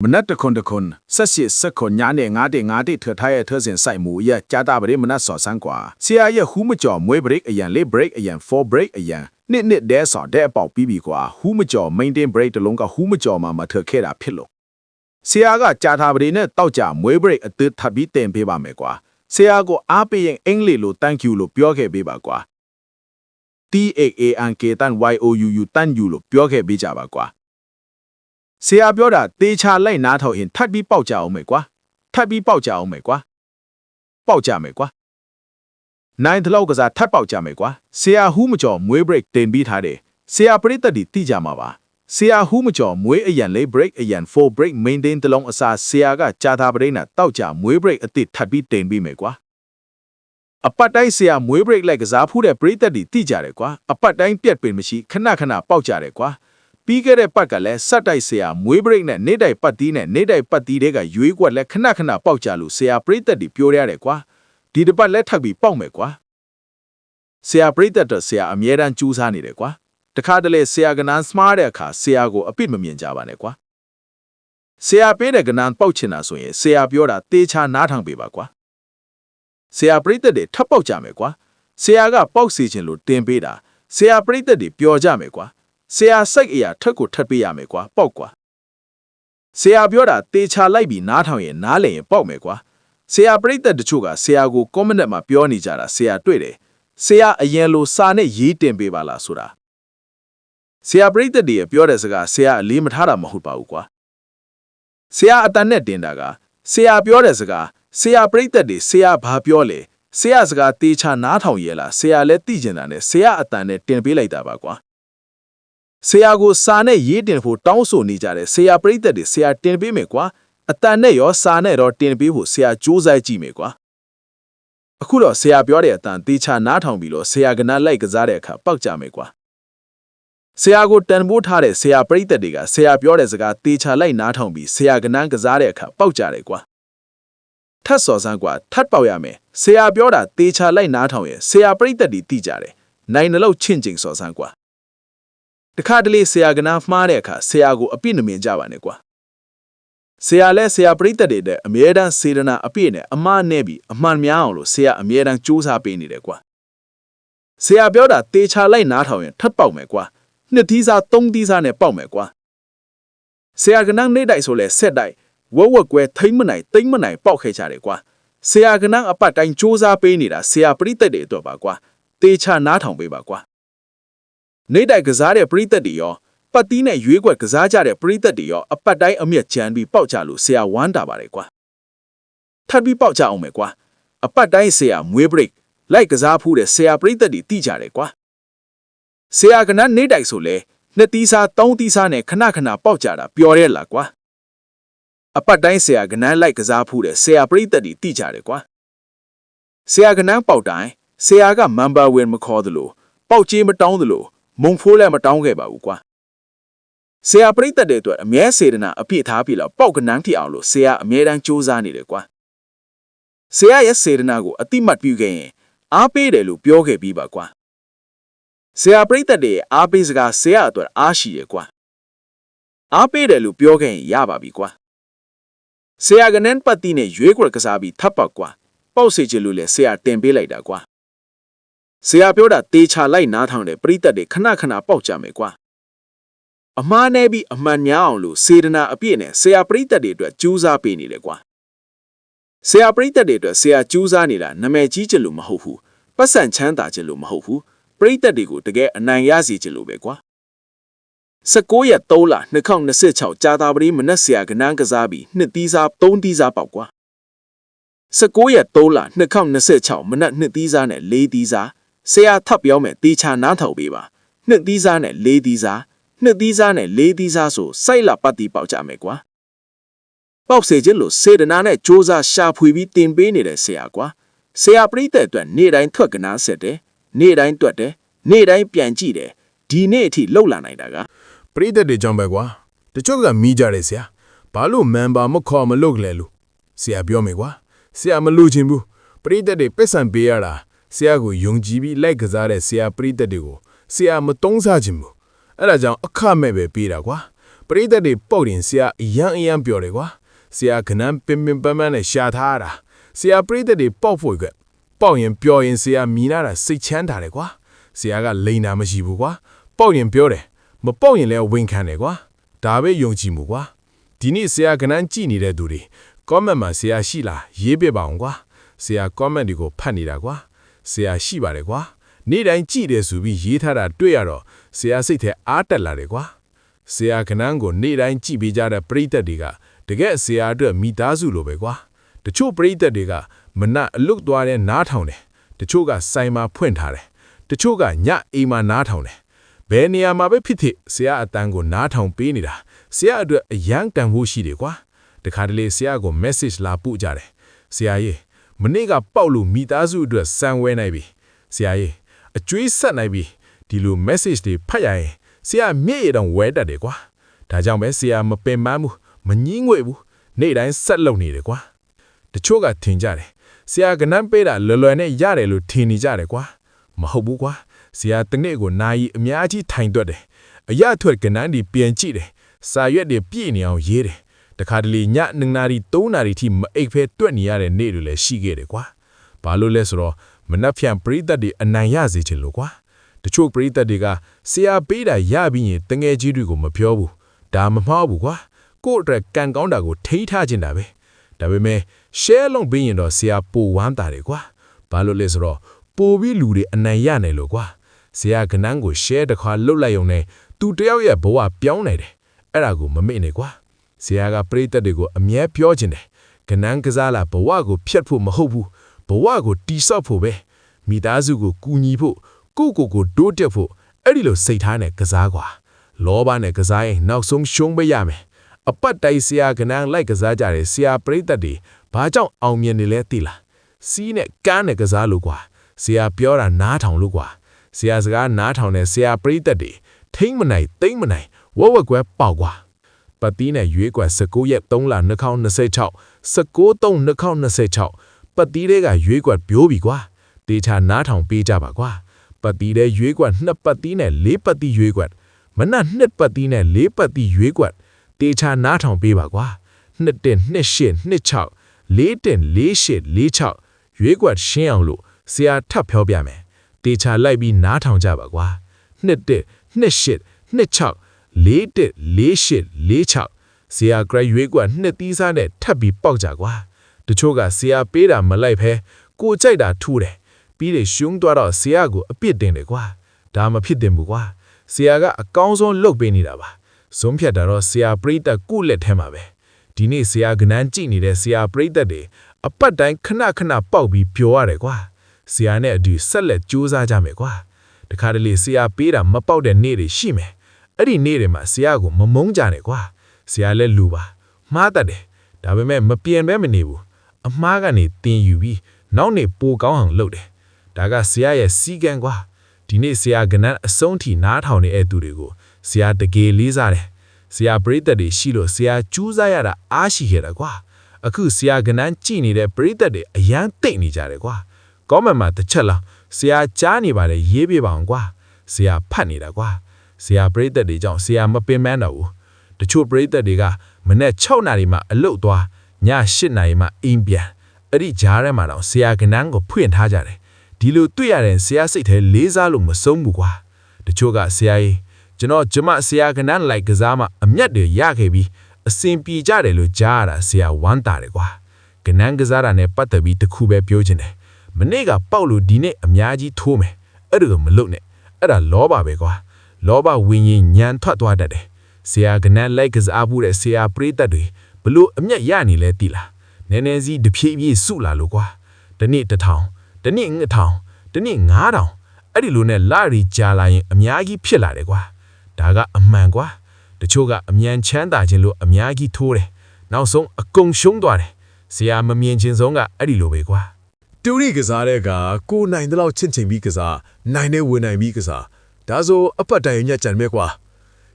မနက်တခွန်ဆက်ရှိစခွန်ညာနဲ့ငါးထထားရဲ့ထစင်ဆိုင်မူရကြာတာပရိမနတ်စော်ဆန်းကွာဆရာရဲ့ဟူးမကျော်မွေး break အရန်လေး break အရန် for break အရန်နှစ်ဒဲဆော်တဲ့အပေါက်ပြီးပြီကွာဟူးမကျော် maintain break တလုံးကဟူးမကျော်မှာမထခဲ့တာဖြစ်လို့ဆရာကကြာတာပရိနဲ့တောက်ကြမွေး break အသစ်ထပ်ပြီးတင်ပေးပါမယ်ကွာဆရာကိုအားပေးရင်အင်္ဂလိပ်လို thank you လို့ပြောခဲ့ပေးပါကွာ TAANK တန် YOUU တန်ယူလို့ပြောခဲ့ပေးကြပါကွာဆရာပြောတာတေချာလိုက်နားထောင်ရင်ထပ်ပြီးပေါက်ကြအောင်မယ်ကွာထပ်ပြီးပေါက်ကြအောင်မယ်ကွာပေါက်ကြမယ်ကွာနိုင်တလောက်ကစားထပ်ပေါက်ကြမယ်ကွာဆရာဟူးမကျော်မွေး break တင်ပြီးထားတယ်ဆရာပရိသတ်တီတိကြမှာပါဆရာဟူးမကျော်မွေးအရန်လေး break အရန် for break maintain တလုံးအစားဆရာကကြာသာပရိနာတောက်ကြမွေး break အသစ်ထပ်ပြီးတင်ပြီးမယ်ကွာအပတ်တိုင်းဆရာမွေး break လိုက်ကစားဖူးတဲ့ပရိသတ်တီတိကြတယ်ကွာအပတ်တိုင်းပြက်ပင်မရှိခဏပေါက်ကြတယ်ကွာပြီးခဲ့တဲ့ပတ်ကလည်းစက်တိုက်ဆရာမွေး break နဲ့နေတိုက်ပတ်တီးနဲ့နေတိုက်ပတ်တီးတွေကရွေးကွက်လက်ခဏပေါက်ကြလို့ဆရာပရိသတ်တီပြောရတယ်ကွာဒီတစ်ပတ်လက်ထပ်ပြီးပေါက်မယ်ကွာဆရာပရိသတ်တော့ဆရာအမြဲတမ်းကြိုးစားနေတယ်ကွာတခါတလေဆရာကနန်းစမားတဲ့အခါဆရာကိုအပြစ်မမြင်ကြပါနဲ့ကွာဆရာပေးတဲ့ကနန်းပေါက်ချင်တာဆိုရင်ဆရာပြောတာတေချာနားထောင်ပေးပါကွာဆရာပရိသတ်တွေထပ်ပေါက်ကြမယ်ကွာဆရာကပေါက်စီခြင်းလို့တင်ပေးတာဆရာပရိသတ်တွေပျော်ကြမယ်ကွာဆရာစိတ်အရာထက်ကိုထပ်ပေးရမယ်ကွာပေါက်ကွာဆရာပြောတာတေချာလိုက်ပြီးနားထောင်ရင်နားလည်ရင်ပေါက်မယ်ကွာဆရာပရိသတ်တချို့ကဆရာကို comment မှာပြောနေကြတာဆရာတွေ့တယ်ဆရာအရင်လိုစာနဲ့ရေးတင်ပေးပါလားဆိုတာဆရာပရိသတ်တွေပြောတဲ့စကားဆရာအလေးမထားတာမဟုတ်ပါဘူးကွာဆရာအတန်နဲ့တင်တာကဆရာပြောတဲ့စကားဆရာပရိသတ်တွေဆရာဘာပြောလဲဆရာစကားတေချာနားထောင်ရဲလားဆရာလည်းသိကျင်တာနဲ့ဆရာအတန်နဲ့တင်ပေးလိုက်တာပါကွာဆရာကိုစာနဲ့ရေးတင်ဖို့တောင်းဆိုနေကြတယ်ဆရာပရိသတ်တွေဆရာတင်ပေးမယ်ကွာအတန်နဲ့ရောစာနဲ့တော့တင်ပေးဖို့ဆရာကြိုးစားကြည့်မယ်ကွာအခုတော့ဆရာပြောတဲ့အတန်တေချာနားထောင်ပြီးတော့ဆရာကနန်းလိုက်ကစားတဲ့အခါပေါက်ကြမယ်ကွာဆရာကိုတန်ဖိုးထားတဲ့ဆရာပရိသတ်တွေကဆရာပြောတဲ့စကားတေချာလိုက်နားထောင်ပြီးဆရာကနန်းကစားတဲ့အခါပေါက်ကြတယ်ကွာထတ်စော်စမ်းကွာထတ်ပေါက်ရမယ်ဆရာပြောတာတေချာလိုက်နားထောင်ရင်ဆရာပရိသတ်တွေသိကြတယ်နိုင်နှလုံးချင့်ကျင်စော်စမ်းကွာတခါတလေဆရာကနန်းမှားတဲ့အခါဆရာကိုအပြစ်မမြင်ကြပါနဲ့ကွာဆရာလဲဆရာပရိသတ်တွေတဲ့အမြဲတမ်းစေတနာအပြည့်နဲ့အမှားနဲ့ပြီးအမှန်များအောင်လို့ဆရာအမြဲတမ်းကြိုးစားပေးနေတယ်ကွာဆရာပြောတာတေချာလိုက်နားထောင်ရင်ထပ်ပေါက်မယ်ကွာနှစ်သီးစားသုံးသီးစားနဲ့ပေါက်မယ်ကွာဆရာကနန်းနေတိုက်ဆိုလဲဆက်တိုက်ဝက်ကွဲထိမ့်မနိုင်တိမ့်မနိုင်ပေါက်ခဲ့ကြတယ်ကွာဆရာကနန်းအပတ်တိုင်းကြိုးစားပေးနေတာဆရာပရိသတ်တွေအတွက်ပါကွာတေချာနားထောင်ပေးပါကွာနေတိုက်ကစားတဲ့ပရိသတ်တွေရောပတ်တီးနဲ့ရွေးကွက်ကစားကြတဲ့ပရိသတ်တွေရောအပတ်တိုင်းအမျက်ကြမ်းပြီးပေါက်ကြလို့ဆရာဝမ်းတာပါတယ်ကွာထပ်ပြီးပေါက်ကြအောင်မယ်ကွာအပတ်တိုင်းဆရာမွေး break လိုက်ကစားဖူးတဲ့ဆရာပရိသတ်တွေတိကြတယ်ကွာဆရာကနန်းနေတိုက်ဆိုလဲနှစ်သီးစားသုံးသီးစားနဲ့ခဏပေါက်ကြတာပျော်ရဲလားကွာအပတ်တိုင်းဆရာကနန်းလိုက်ကစားဖူးတဲ့ဆရာပရိသတ်တွေတိကြတယ်ကွာဆရာကနန်းပေါက်တိုင်းဆရာကမန်ဘာဝင်မခေါ်သလိုပေါက်ကြီးမတောင်းသလိုမုံဖိုးလည်းမတောင်းခဲ့ပါဘူးကွာဆရာပရိသတ်တွေအတွက်အမြဲစေတနာအပြည့်ထားပြီးတော့ပေါက်ကနန်းထီအောင်လို့ဆရာအမြဲတမ်းကြိုးစားနေတယ်ကွာဆရာရဲ့စေတနာကိုအတိမတ်ပြုခဲ့ရင်အားပေးတယ်လို့ပြောခဲ့ပြီးပါကွာဆရာပရိသတ်တွေအားပေးစကားဆရာအတွက်အားရှိရကွာအားပေးတယ်လို့ပြောခဲ့ရင်ရပါပြီကွာဆရာကနန်းပတ်တီးနဲ့ရွေးကွက်ကစားပြီးထပ်ပေါက်ကွာပေါက်စေချင်လို့လေဆရာတင်ပေးလိုက်တာကွာဆရာပြောတာတေချာလိုက်နားထောင်တဲ့ပရိသတ်တွေခဏပေါက်ကြမယ်ကွာအမှားနဲ့ပြီးအမှန်များအောင်လို့စေတနာအပြည့်နဲ့ဆရာပရိသတ်တွေအတွက်ကြိုးစားပေးနေတယ်ကွာဆရာပရိသတ်တွေအတွက်ဆရာကြိုးစားနေတာနာမည်ကြီးချင်လို့မဟုတ်ဘူးပတ်စံချမ်းသာချင်လို့မဟုတ်ဘူးပရိသတ်တွေကိုတကယ်အနိုင်ရစေချင်လို့ပဲကွာ19 ရက် 3 လ 2026ကြာတာပရိမနက်ဆရာကနန်းကစားပြီးနှစ်သီးစားသုံးသီးစားပေါက်ကွာ19 ရက် 3 လ 2026မနက်နှစ်သီးစားနဲ့လေးသီးစားဆရာထပ်ပြောမယ်တေချာနားထောင်ပေးပါနှစ်သီးစားနဲ့လေးသီးစားနှစ်သီးစားနဲ့လေးသီးစားဆိုစိုက်လာပတ်တီးပေါက်ကြမယ်ကွာပေါက်စေခြင်းလို့စေတနာနဲ့ကြိုးစားရှာဖွေပြီးတင်ပေးနေတဲ့ဆရာကွာဆရာပရိသတ်အတွက်နေ့တိုင်းထွက်ကနားဆက်တယ်နေ့တိုင်းတွက်တယ်နေ့တိုင်းပြန်ကြည့်တယ်ဒီနေ့အထိလှုပ်လာနိုင်တာကပရိသတ်တွေကြောင့်ပဲကွာတချို့ကမိကြတယ်ဆရာဘာလို့မန်ဘာမခေါ်မလုပ်လဲလို့ဆရာပြောမယ်ကွာဆရာမလို့ချင်ဘူးပရိသတ်တွေပက်ဆံပေးရတာဆရာကိုယုံကြည်ပြီးလိုက်ကစားတဲ့ဆရာပရိသတ်တွေကိုဆရာမတုံးစားချင်ဘူးအဲ့ဒါကြောင့်အခမဲ့ပဲပေးတာကွာ ပရိသတ်တွေပေါက်ရင်ဆရာအယံပြောတယ်ကွာဆရာခဏပင်ပန်းနဲ့ရှာထားတာဆရာပရိသတ်တွေပေါက်ဖို့ကပေါက်ရင်ပြောရင်ဆရာမြင်လာတာစိတ်ချမ်းသာတယ်ကွာဆရာကလိန်တာမရှိဘူးကွာပေါက်ရင်ပြောတယ်မပေါက်ရင်လည်းဝန်ခံတယ်ကွာဒါပဲယုံကြည်မှုကွာဒီနေ့ဆရာခဏကြည့်နေတဲ့သူတွေ comment မှာဆရာရှိလားရေးပြပါအောင်ကွာဆရာ comment တွေကိုဖတ်နေတာကွာဆရာရှိပါတယ်ကွာနေ့တိုင်းကြည့်တယ်ဆိုပြီးရေးထားတာတွေ့ရတော့ဆရာစိတ်ထဲအားတက်လာတယ်ကွာဆရာခဏကိုနေ့တိုင်းကြည့်ပေးကြတဲ့ပရိသတ်တွေကတကယ်ဆရာအတွက်မိသားစုလိုပဲကွာတချို့ပရိသတ်တွေကမနက်အလုတ်သွားတဲ့နားထောင်တယ်တချို့ကဆိုင်မှာဖွင့်ထားတယ်တချို့ကညအိမ်မှာနားထောင်တယ်ဘယ်နေရာမှာပဲဖြစ်ဖြစ်ဆရာအတန်းကိုနားထောင်ပေးနေတာဆရာအတွက်အယံတန်ဖို့ရှိတယ်ကွာတခါတလေဆရာကို message လာပို့ကြတယ်ဆရာကြီးမနေ့ကပေါက်လို့မိသားစုအတွက်စံဝဲနိုင်ပြီဆရာကြီးအကျွေးဆက်နိုင်ပြီဒီလို message တွေဖတ်ရရင်ဆရာမျက်ရည်တောင်ဝဲတတ်တယ်ကွာဒါကြောင့်ပဲဆရာမပင်ပန်းဘူးမငင်းငွေဘူးနေ့တိုင်းဆက်လုပ်နေတယ်ကွာတချို့ကထင်ကြတယ်ဆရာကနန်းပေးတာလွယ်နဲ့ရတယ်လို့ထင်နေကြတယ်ကွာမဟုတ်ဘူးကွာဆရာတနေ့ကိုနာယီအများကြီးထိုင်တွက်တယ်အရထွက်ကနန်းဒီပြန်ကြည့်တယ်စာရွက်တွေပြည့်နေအောင်ရေးတယ်တခါတလေည2နာရီ3နာရီထိမအိပ်ဖဲတွက်နေရတဲ့နေ့တွေလည်းရှိခဲ့တယ်ကွာဘာလို့လဲဆိုတော့မနှက်ဖြန်ပရိသတ်တွေအနိုင်ရစေချင်လို့ကွာတချို့ပရိသတ်တွေကဆရာပေးတာရပြီးရင်တငယ်ကြီးတွေကိုမပြောဘူးဒါမမှားဘူးကွာကို့အတွက်ကံကောင်းတာကိုထိထားခြင်းတာပဲဒါပေမဲ့ share လုပ်ပြီးရင်တော့ဆရာပိုဝမ်းတာတယ်ကွာဘာလို့လဲဆိုတော့ပိုပြီးလူတွေအနိုင်ရနိုင်လို့ကွာဆရာကနန်းကို share တစ်ခါလုပ်လိုက်ရုံနဲ့သူတယောက်ရဲ့ဘဝပြောင်းနိုင်တယ်အဲ့ဒါကိုမမေ့နဲ့ကွာဆရာကပရိသတ်တွေကိုအမြဲပြောခြင်းတယ်ကနန်းကစားလာဘဝကိုဖျက်ဖို့မဟုတ်ဘူးဘဝကိုတိဆောက်ဖို့ပဲမိသားစုကိုကူညီဖို့ကိုဒိုးတက်ဖို့အဲ့ဒီလိုစိတ်ထားနဲ့ကစားကွာလောဘနဲ့ကစားရင်နောက်ဆုံးရှုံးပေးရမယ်အပတ်တိုင်းဆရာကနန်းလိုက်ကစားကြတယ်ဆရာပရိသတ်တွေဘာကြောင့်အောင်မြင်နေလဲသိလားစီးနဲ့ကန်းနဲ့ကစားလို့ကွာဆရာပြောတာနားထောင်လို့ကွာဆရာစကားနားထောင်တဲ့ဆရာပရိသတ်တွေထိမ့်မနိုင်သိမ့်မနိုင်ဝဝကွဲပေါက်ကွာပတ်တီးနဲ့ရွေးကွက်19ရက်3လ2026 19/3/2026ပတ်တီးတွေကရွေးကွက်ပြိုးပြီကွာတေချာနားထောင်ပေးကြပါကွာပတ်တီးတဲ့ရွေးကွက်2ပတ်တီးနဲ့4ပတ်တီးရွေးကွက်မနက်2ပတ်တီးနဲ့4ပတ်တီးရွေးကွက်တေချာနားထောင်ပေးပါကွာ2-2-8-2-6 4-4-8-4-6ရွေးကွက်ရှင်းအောင်လို့ဆရာထပ်ပြောပြမယ်တေချာလိုက်ပြီးနားထောင်ကြပါကွာ2-2-8-2-6 4-4-8-4-6ဆရာဂရိတ်ရွေးကွက်2သီးစားနဲ့ထပ်ပြီးပေါက်ကြကွာတချို့ကဆရာပေးတာမလိုက်ဖဲကိုကြိုက်တာထူတယ်ပြီးတယ်ရှုံးသွားတော့ဆရာကိုအပြစ်တင်တယ်ကွာဒါမဖြစ်တင်ဘူးကွာဆရာကအကောင်းဆုံးလုပ်ပေးနေတာပါဇုံးဖြတ်တာတော့ဆရာပရိသတ်ကိုလက်ထဲမှာပဲဒီနေ့ဆရာကနန်းကြည့်နေတဲ့ဆရာပရိသတ်တွေအပတ်တိုင်းခဏပေါက်ပြီးပျော်ရတယ်ကွာဆရာနဲ့အတူဆက်လက်ကြိုးစားကြမယ်ကွာတခါတလေဆရာပေးတာမပေါက်တဲ့နေ့တွေရှိမယ်အဲ့ဒီနေ့တွေမှာဆရာကိုမမုန်းကြနဲ့ကွာဆရာလည်းလူပါမှားတတ်တယ်ဒါပေမဲ့မပြန်ပဲမနေဘူးအမှားကနေတင်ယူပြီးနောက်နေ့ပိုကောင်းအောင်လုပ်တယ်ဒါကဆရာရဲ့စီကံကွာဒီနေ့ဆရာကနန်းအဆုံးထိနားထောင်နေတဲ့သူတွေကိုဆရာတကယ်လေးစားတယ်ဆရာပရိသတ်တွေရှိလို့ဆရာကြိုးစားရတာအားရှိခဲ့တာကွာအခုဆရာကနန်းကြည့်နေတဲ့ပရိသတ်တွေအယမ်းသိနေကြတယ်ကွာကောမန့်မှာတစ်ချက်လောက်ဆရာကြားနေပါတယ်ရေးပြပါအောင်ကွာဆရာဖတ်နေတာကွာဆရာပရိသတ်တွေကြောင့်ဆရာမပင်ပန်းတော့ဘူးတချို့ပရိသတ်တွေကမနေ့6နာရီမှအလုတ်သွားည8နာရီမှအိမ်ပြန်အဲ့ဒီကြားထဲမှာတော့ဆရာကနန်းကိုဖွင့်ထားကြတယ်ဒီလိုတွေ့ရတဲ့ဆရာစိတ်ထဲလေးစားလို့မဆုံးဘူးကွာတချို့ကဆရာကြီးကျွန်မဆရာကနန်းလိုက်ကစားမှအမျက်တွေရခဲ့ပြီးအစင်ပြေကြတယ်လို့ကြားရတာဆရာဝမ်းတာတယ်ကွာကနန်းကစားတာနဲ့ပတ်သက်ပြီးတခုပဲပြောချင်တယ်မနေ့ကပေါက်လို့ဒီနေ့အများကြီးထိုးမယ်အဲ့ဒါမလုပ်နဲ့အဲ့ဒါလောဘပဲကွာလောဘဝิญဉ်ညံထွက်သွားတတ်တယ်ဆရာကနန်းလိုက်ကစားဖို့တဲ့ဆရာပရိသတ်တွေဘလို့အမျက်ရနေလဲတိလားနည်းနည်းစီတဖြည်းဖြည်းစုလာလို့ကွာတနေ့1000တနေ့2000တနေ့9000အဲ့ဒီလိုနဲ့လာရီကြာလာရင်အများကြီးဖြစ်လာတယ်ကွာဒါကအမှန်ကွာတချို့ကအမြန်ချမ်းသာခြင်းလို့အများကြီးထိုးတယ်နောက်ဆုံးအကုန်ရှုံးသွားတယ်ဆရာမမြင်ခြင်းဆုံးကအဲ့ဒီလိုပဲကွာတူရီကစားတဲ့ကကိုနိုင်တဲ့လောက်ချင့်ချိန်ပြီးကစားနိုင်တဲ့ဝင်နိုင်ပြီးကစားဒါဆိုအပတ်တိုင်းညက်ကြံမဲ့ကွာ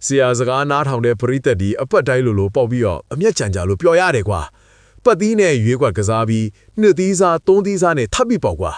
ဆရာစကားနားထောင်တဲ့ပရိသတ်ဒီအပတ်တိုင်းလိုပေါက်ပြီးတော့အမျက်ကြံကြလို့ပျော်ရတယ်ကွာပတ်သီးနဲ့ရွေးကွက်ကစားပြီးနှစ်သီးစားသုံးသီးစားနဲ့ထပ်ပြီးပေါက်ကွာ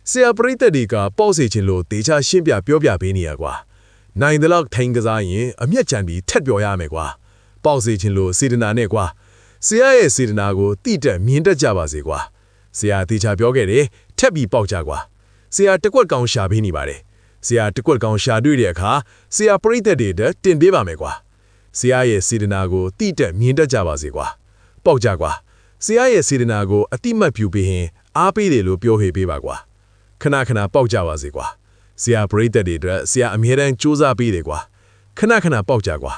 ဆရာပရိသတ်တွေကပေါက်စေခြင်းလို့ဒေချာရှင်းပြပြောပြပေးနေရကွာနိုင်တဲ့လောက်ထိုင်ကစားရင်အမျက်ကြံပြီးထက်ပျော်ရမယ်ကွာ ပေါက်စေခြင်းလို့စေတနာနဲ့ကွာဆရာရဲ့စေတနာကိုတိတက်မြင်တတ်ကြပါစေကွာဆရာတေချာပြောခဲ့တယ်ထက်ပြီးပေါက်ကြကွာဆရာတကွက်ကောင်ရှာပေးနေပါတယ်ဆရာတကွက်ကောင်ရှာတွေ့တဲ့အခါဆရာပရိသတ်တွေတင်ပေးပါမယ်ကွာဆရာရဲ့စေတနာကိုတိတက်မြင်တတ်ကြပါစေကွာပေါက်ကြကွာဆရာရဲ့စေတနာကိုအတိမတ်ပြုပေးရင်အားပေးတယ်လို့ပြောဟေပေးပါကွာခဏခဏပေါက်ကြပါစေကွာဆရာပရိသတ်တွေအတွက်ဆရာအမြဲတမ်းစူးစမ်းပေးတယ်ကွာခဏခဏပေါက်ကြကွာ